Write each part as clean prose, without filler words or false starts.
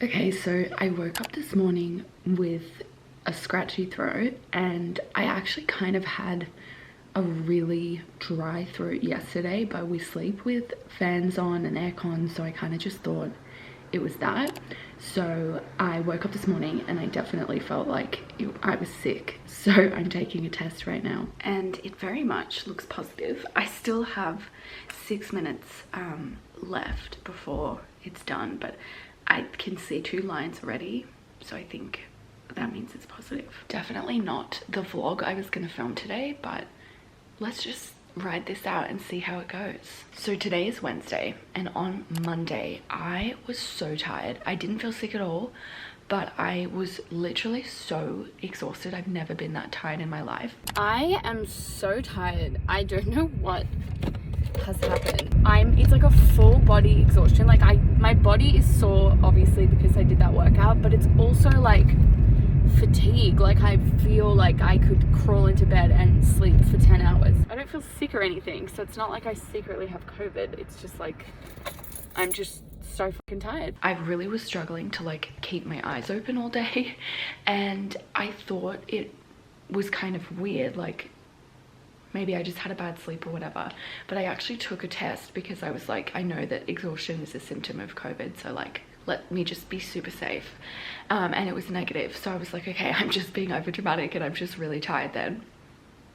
Okay, so I woke up this morning with a scratchy throat, and I actually kind of had a really dry throat yesterday, but we sleep with fans on and aircon, so I kind of just thought it was that. So I woke up this morning and I definitely felt like I was sick. So I'm taking a test right now and it very much looks positive. I still have 6 minutes left before it's done, but I can see 2 lines already, so I think that means it's positive. Definitely not the vlog I was gonna film today, but let's just ride this out and see how it goes. So today is Wednesday, and on Monday I was so tired. I didn't feel sick at all, but I was literally so exhausted. I've never been that tired in my life. I am so tired. I don't know what has happened. It's like a full body exhaustion. Like my body is sore obviously because I did that workout, but it's also like fatigue. Like I feel like I could crawl into bed and sleep for 10 hours. I don't feel sick or anything, so it's not like I secretly have COVID. It's just like I'm just so fucking tired. I really was struggling to like keep my eyes open all day, and I thought it was kind of weird, like maybe I just had a bad sleep or whatever. But I actually took a test because I was like, I know that exhaustion is a symptom of COVID, so like let me just be super safe. And it was negative, so I was like, okay, I'm just being over dramatic and I'm just really tired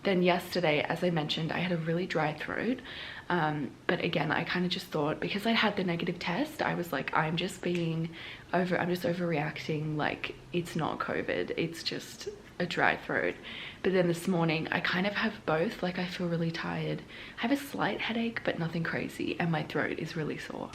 then yesterday, as I mentioned, I had a really dry throat, but again I kind of just thought, because I had the negative test, I was like, I'm just overreacting, like it's not COVID, it's just a dry throat. But then this morning I kind of have both. Like I feel really tired, I have a slight headache but nothing crazy, and my throat is really sore.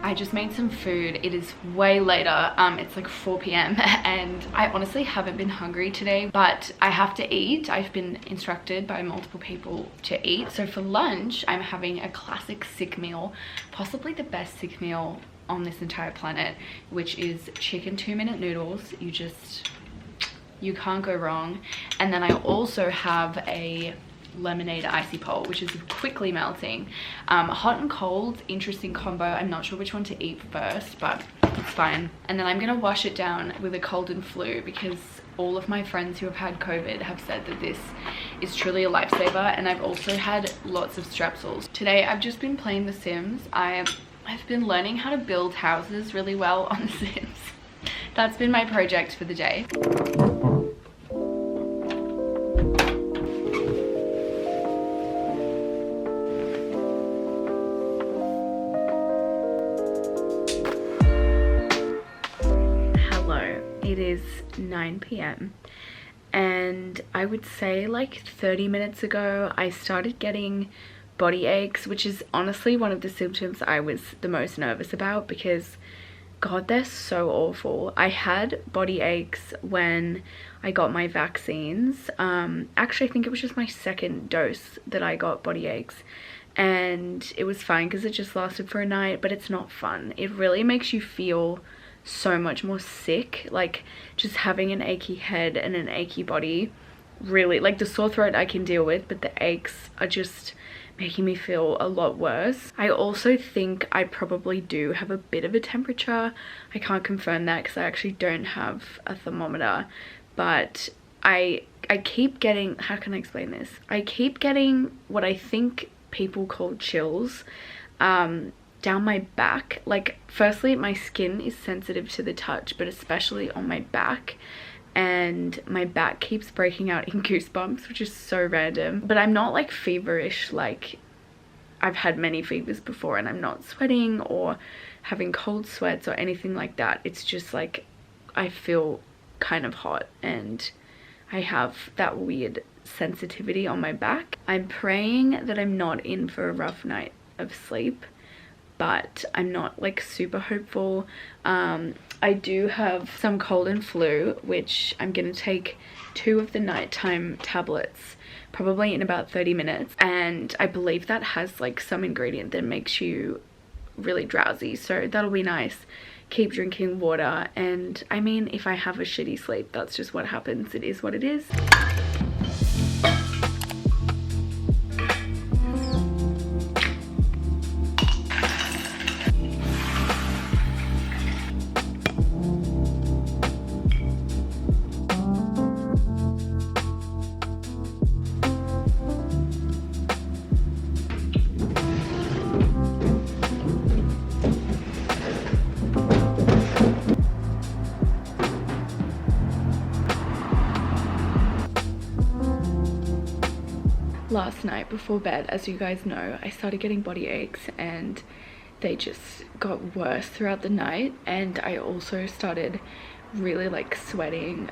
I just made some food. It is way later. It's like 4 p.m. and I honestly haven't been hungry today, but I have to eat. I've been instructed by multiple people to eat. So for lunch, I'm having a classic sick meal, possibly the best sick meal on this entire planet, which is chicken 2-minute noodles. You can't go wrong. And then I also have a lemonade icy pole, which is quickly melting. Hot and cold, interesting combo. I'm not sure which one to eat first, but it's fine. And then I'm gonna wash it down with a cold and flu, because all of my friends who have had COVID have said that this is truly a lifesaver. And I've also had lots of strepsils. Today I've just been playing The Sims. I've been learning how to build houses really well on The Sims. That's been my project for the day. It is 9 p.m. and I would say like 30 minutes ago I started getting body aches, which is honestly one of the symptoms I was the most nervous about, because God, they're so awful. I had body aches when I got my vaccines. Actually I think it was just my second dose that I got body aches, and it was fine because it just lasted for a night, but it's not fun. It really makes you feel so much more sick. Like just having an achy head and an achy body, really, like the sore throat I can deal with, but the aches are just making me feel a lot worse. I also think I probably do have a bit of a temperature. I can't confirm that because I actually don't have a thermometer, but I keep getting, how can I explain this? I keep getting what I think people call chills down my back. Like firstly, my skin is sensitive to the touch, but especially on my back, and my back keeps breaking out in goosebumps, which is so random. But I'm not like feverish, like I've had many fevers before, and I'm not sweating or having cold sweats or anything like that. It's just like I feel kind of hot and I have that weird sensitivity on my back. I'm praying that I'm not in for a rough night of sleep, but I'm not like super hopeful. I do have some cold and flu, which I'm gonna take 2 of the nighttime tablets probably in about 30 minutes, and I believe that has like some ingredient that makes you really drowsy, so that'll be nice. Keep drinking water, and I mean, if I have a shitty sleep, that's just what happens. It is what it is. Last night before bed, as you guys know, I started getting body aches, and they just got worse throughout the night, and I also started really like sweating.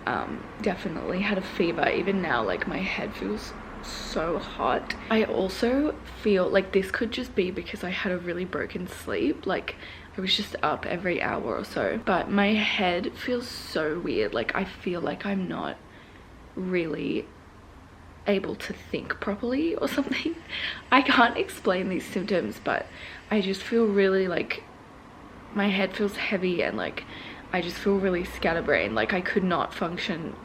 Definitely had a fever. Even now, like, my head feels so hot. I also feel like this could just be because I had a really broken sleep. Like, I was just up every hour or so, but my head feels so weird. Like, I feel like I'm not really able to think properly or something. I can't explain these symptoms, but I just feel really like my head feels heavy, and like I just feel really scatterbrained. Like, I could not function.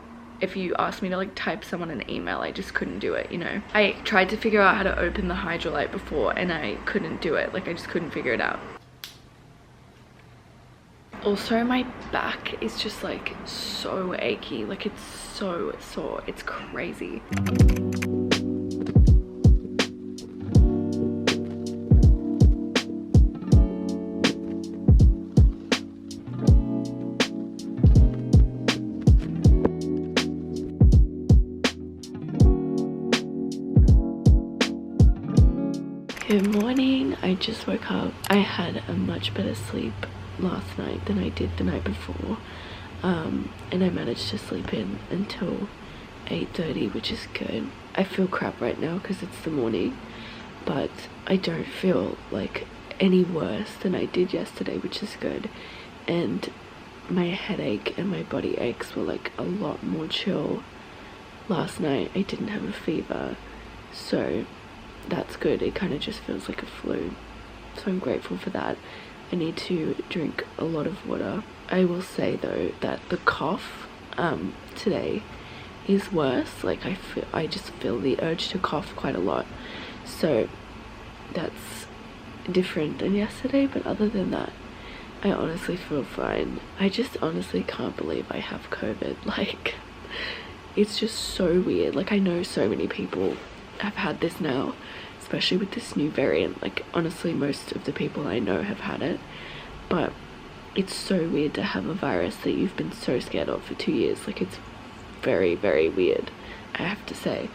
If you asked me to like type someone an email, I just couldn't do it, you know. I tried to figure out how to open the Hydrolite before, and I couldn't do it. Like, I just couldn't figure it out. Also, my back is just like so achy. Like, it's so sore. It's crazy. Good morning. I just woke up. I had a much better sleep last night than I did the night before, and I managed to sleep in until 8:30, which is good. I feel crap right now because it's the morning, but I don't feel like any worse than I did yesterday, which is good. And my headache and my body aches were like a lot more chill last night. I didn't have a fever, so that's good. It kind of just feels like a flu, so I'm grateful for that. I need to drink a lot of water. I will say though that the cough today is worse. Like, I just feel the urge to cough quite a lot, so that's different than yesterday. But other than that, I honestly feel fine. I just honestly can't believe I have COVID. Like, it's just so weird. Like, I know so many people have had this now, especially with this new variant. Like, honestly, most of the people I know have had it, but it's so weird to have a virus that you've been so scared of for 2 years. Like, it's very, very weird, I have to say.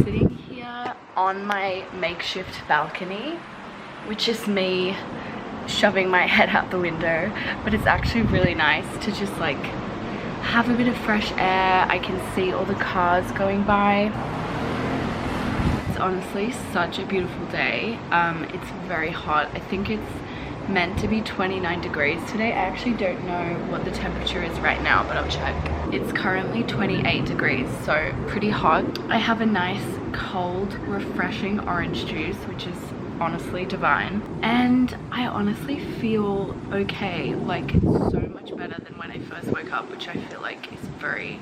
sitting here on my makeshift balcony, which is me shoving my head out the window, but it's actually really nice to just like have a bit of fresh air. I can see all the cars going by. It's honestly such a beautiful day. It's very hot. I think it's meant to be 29 degrees today. I actually don't know what the temperature is right now, but I'll check. It's currently 28 degrees, so pretty hot. I have a nice cold refreshing orange juice, which is honestly divine, and I honestly feel okay, like so much better than when I first woke up, which I feel like is very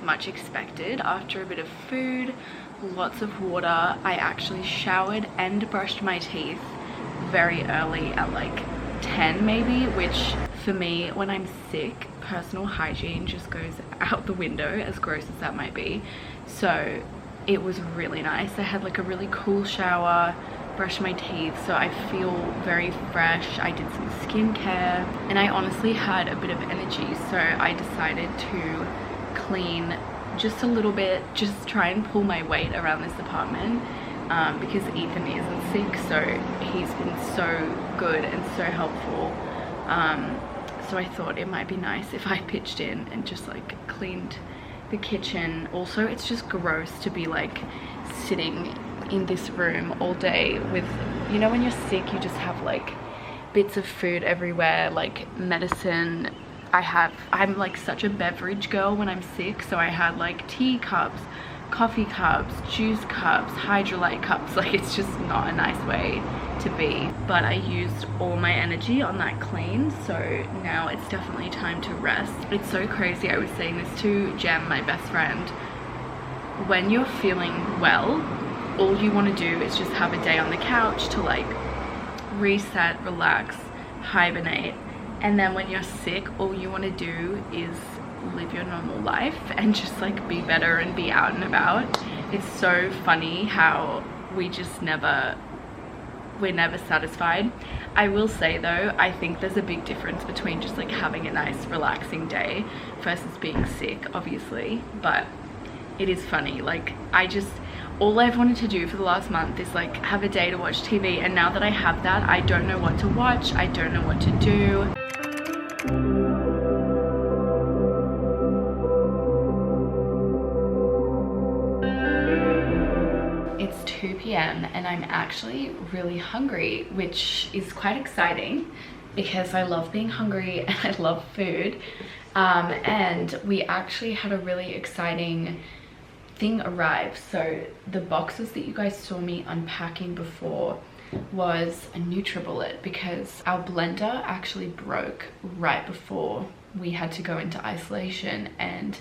much expected after a bit of food, lots of water. I actually showered and brushed my teeth very early at like 10 maybe, which for me, when I'm sick, personal hygiene just goes out the window, as gross as that might be. So it was really nice. I had like a really cool shower, brushed my teeth, so I feel very fresh. I did some skincare and I honestly had a bit of energy, so I decided to clean just a little bit, just try and pull my weight around this apartment, because Ethan isn't sick, so he's been so good and so helpful. So I thought it might be nice if I pitched in and just like cleaned the kitchen. Also, it's just gross to be like sitting in this room all day with, you know, when you're sick you just have like bits of food everywhere, like medicine. I'm like such a beverage girl when I'm sick, so I had like tea cups, coffee cups, juice cups, hydrolyte cups. Like it's just not a nice way to be, but I used all my energy on that clean, so now it's definitely time to rest. It's so crazy. I was saying this to Jem, my best friend, when you're feeling well, all you want to do is just have a day on the couch to like reset, relax, hibernate. And then when you're sick, all you want to do is live your normal life and just like be better and be out and about. It's so funny how we're never satisfied. I will say though, I think there's a big difference between just like having a nice relaxing day versus being sick, obviously. But it is funny, like all I've wanted to do for the last month is like have a day to watch TV, and now that I have that, I don't know what to watch, I don't know what to do. It's 2 p.m. and I'm actually really hungry, which is quite exciting because I love being hungry and I love food. And we actually had a really exciting thing arrive. So the boxes that you guys saw me unpacking before was a NutriBullet, because our blender actually broke right before we had to go into isolation, and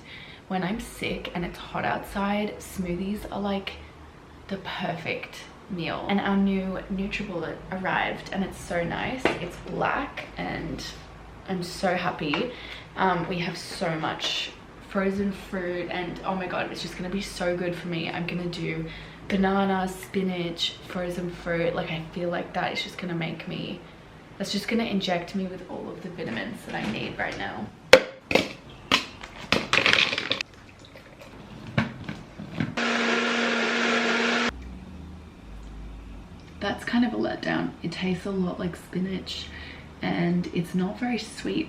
when I'm sick and it's hot outside, smoothies are like the perfect meal. And our new NutriBullet arrived and it's so nice. It's black and I'm so happy. We have so much frozen fruit and oh my god, it's just gonna be so good for me. I'm gonna do banana, spinach, frozen fruit. Like I feel like that is just gonna make me, that's just gonna inject me with all of the vitamins that I need right now. That's kind of a letdown. It tastes a lot like spinach and it's not very sweet.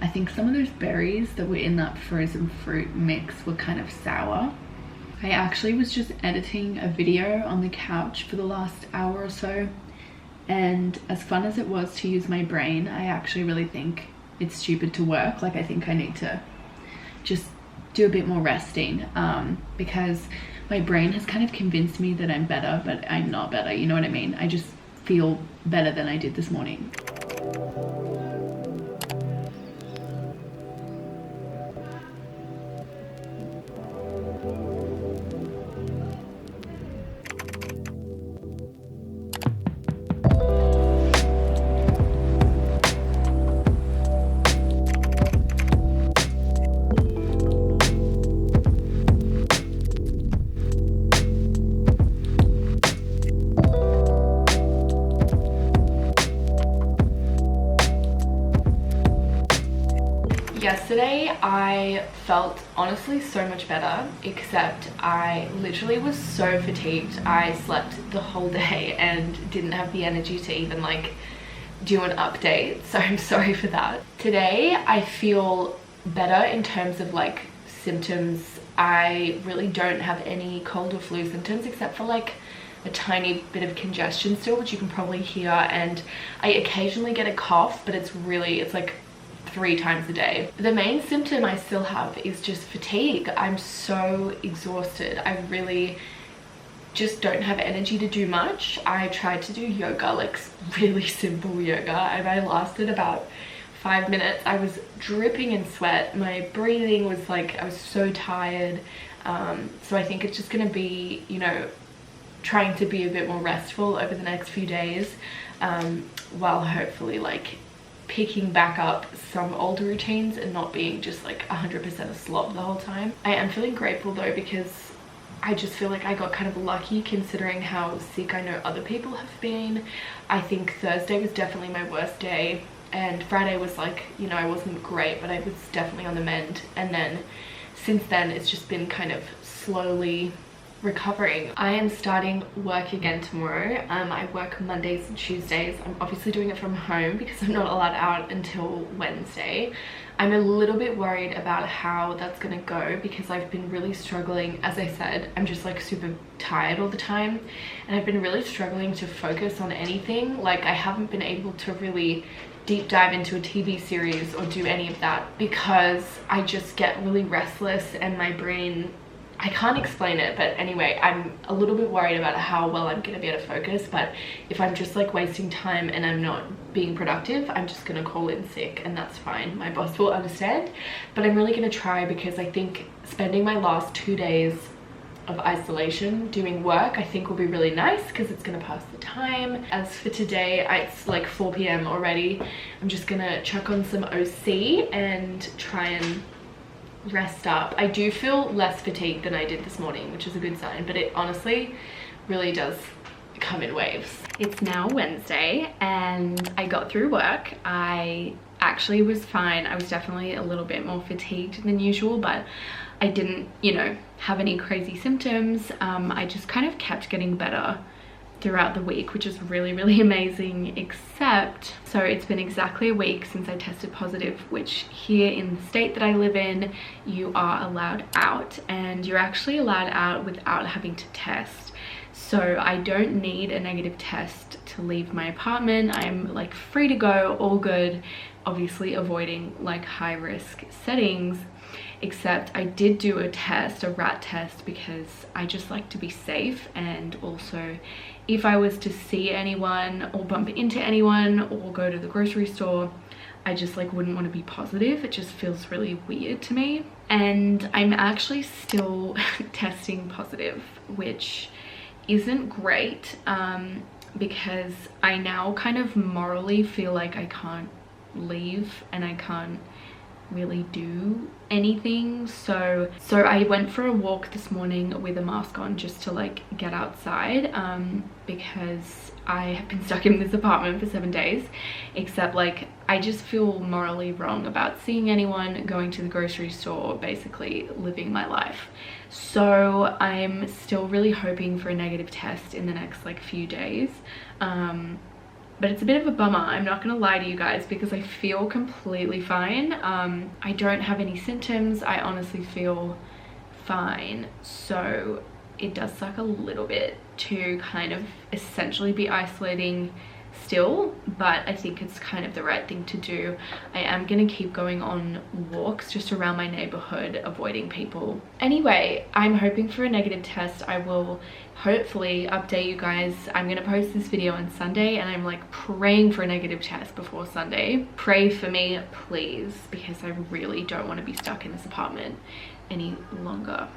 I think some of those berries that were in that frozen fruit mix were kind of sour. I actually was just editing a video on the couch for the last hour or so, and as fun as it was to use my brain, I actually really think it's stupid to work. Like I think I need to just do a bit more resting, because my brain has kind of convinced me that I'm better, but I'm not better, you know what I mean? I just feel better than I did this morning. yesterday I felt honestly so much better, except I literally was so fatigued. I slept the whole day and didn't have the energy to even like do an update, so I'm sorry for that. Today I feel better in terms of like symptoms. I really don't have any cold or flu symptoms except for like a tiny bit of congestion still, which you can probably hear, and I occasionally get a cough, but it's like 3 times a day. The main symptom I still have is just fatigue. I'm so exhausted. I really just don't have energy to do much. I tried to do yoga, like really simple yoga, and I lasted about 5 minutes. I was dripping in sweat. My breathing was like, I was so tired. So I think it's just gonna be, you know, trying to be a bit more restful over the next few days, while hopefully like picking back up some old routines and not being just like 100% a slob the whole time. I am feeling grateful though, because I just feel like I got kind of lucky considering how sick I know other people have been. I think Thursday was definitely my worst day, and Friday was like, you know, I wasn't great, but I was definitely on the mend. And then since then it's just been kind of slowly recovering. I am starting work again tomorrow. I work Mondays and Tuesdays. I'm obviously doing it from home because I'm not allowed out until Wednesday. I'm a little bit worried about how that's gonna go because I've been really struggling. As I said, I'm just like super tired all the time, and I've been really struggling to focus on anything. Like I haven't been able to really deep dive into a TV series or do any of that because I just get really restless and my brain, I can't explain it, but anyway, I'm a little bit worried about how well I'm gonna be able to focus. But if I'm just like wasting time and I'm not being productive, I'm just gonna call in sick, and that's fine. My boss will understand, but I'm really gonna try because I think spending my last 2 days of isolation doing work, I think will be really nice because it's gonna pass the time. As for today, it's like 4 p.m. already. I'm just gonna chuck on some OC and try and rest up. I do feel less fatigued than I did this morning, which is a good sign, but it honestly really does come in waves. It's now Wednesday and I got through work. I actually was fine. I was definitely a little bit more fatigued than usual, but I didn't, you know, have any crazy symptoms. I just kind of kept getting better throughout the week, which is really amazing, except so it's been exactly a week since I tested positive, which here in the state that I live in, you are allowed out, and you're actually allowed out without having to test. So I don't need a negative test to leave my apartment. I'm like free to go, all good, obviously avoiding like high risk settings. Except I did do a test, a rat test, because I just like to be safe, and also if I was to see anyone or bump into anyone or go to the grocery store, I just like wouldn't want to be positive. It just feels really weird to me. And I'm actually still testing positive, which isn't great, because I now kind of morally feel like I can't leave and I can't really do anything. So I went for a walk this morning with a mask on just to like get outside, because I have been stuck in this apartment for 7 days, except like I just feel morally wrong about seeing anyone, going to the grocery store, basically living my life. So I'm still really hoping for a negative test in the next like few days. But it's a bit of a bummer, I'm not gonna lie to you guys, because I feel completely fine. I don't have any symptoms. I honestly feel fine. So it does suck a little bit to kind of essentially be isolating still, but I think it's kind of the right thing to do. I am gonna keep going on walks just around my neighborhood, avoiding people. Anyway, I'm hoping for a negative test. I will hopefully update you guys. I'm gonna post this video on Sunday, and I'm like praying for a negative test before Sunday. Pray for me, please, because I really don't want to be stuck in this apartment any longer.